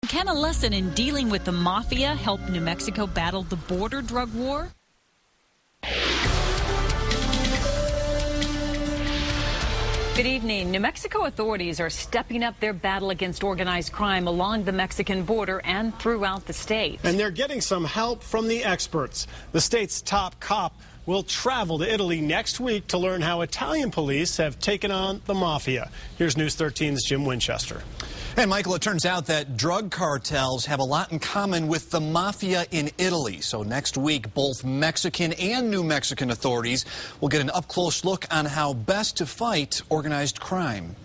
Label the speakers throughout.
Speaker 1: Can a lesson in dealing with the mafia help New Mexico battle the border drug war? Good evening. New Mexico authorities are stepping up their battle against organized crime along the Mexican border and throughout the state.
Speaker 2: And they're getting some help from the experts. The state's top cop will travel to Italy next week to learn how Italian police have taken on the mafia. Here's News 13's Jim Winchester.
Speaker 3: And Michael, it turns out that drug cartels have a lot in common with the mafia in Italy. So next week, both Mexican and New Mexican authorities will get an up-close look on how best to fight organized crime.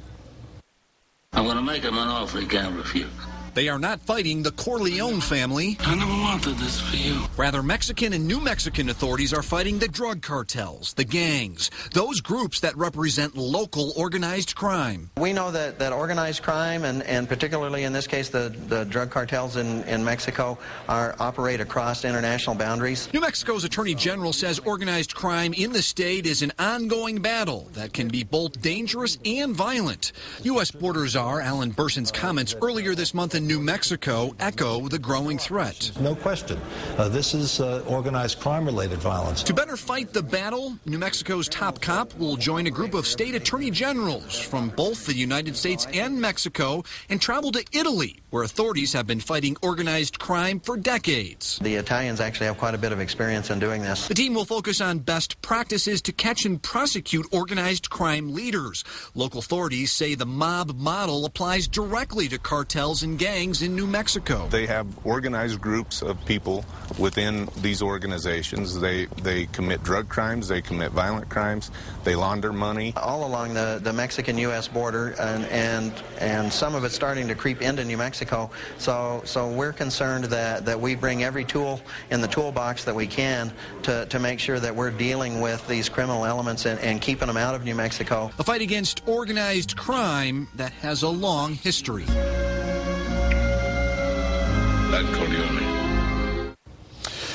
Speaker 4: I'm going to make him an offer he can't refuse.
Speaker 3: They are not fighting the Corleone family.
Speaker 4: I never wanted this for you.
Speaker 3: Rather, Mexican and New Mexican authorities are fighting the drug cartels, the gangs, those groups that represent local organized crime.
Speaker 5: We know that organized crime, and particularly in this case the drug cartels in Mexico, operate across international boundaries.
Speaker 3: New Mexico's Attorney General says organized crime in the state is an ongoing battle that can be both dangerous and violent. U.S. Border Czar Alan Berson's comments earlier this month in New Mexico echo the growing threat.
Speaker 6: No question. This is organized crime-related violence.
Speaker 3: To better fight the battle, New Mexico's top cop will join a group of state attorney generals from both the United States and Mexico and travel to Italy, where authorities have been fighting organized crime for decades.
Speaker 5: The Italians actually have quite a bit of experience in doing this.
Speaker 3: The team will focus on best practices to catch and prosecute organized crime leaders. Local authorities say the mob model applies directly to cartels and gangs in New Mexico.
Speaker 7: They have organized groups of people within these organizations. They commit drug crimes, they commit violent crimes, they launder money.
Speaker 5: All along the Mexican-U.S. border, and some of it's starting to creep into New Mexico. So we're concerned that we bring every tool in the toolbox that we can to make sure that we're dealing with these criminal elements and keeping them out of New Mexico.
Speaker 3: A fight against organized crime that has a long history.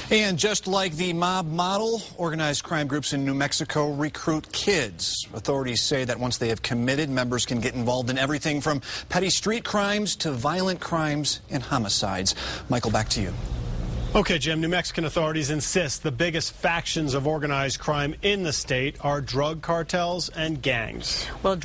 Speaker 3: And just like the mob model, organized crime groups in New Mexico recruit kids. Authorities say that once they have committed, members can get involved in everything from petty street crimes to violent crimes and homicides. Michael, back to you.
Speaker 2: Okay, Jim, New Mexican authorities insist the biggest factions of organized crime in the state are drug cartels and gangs.
Speaker 1: Well,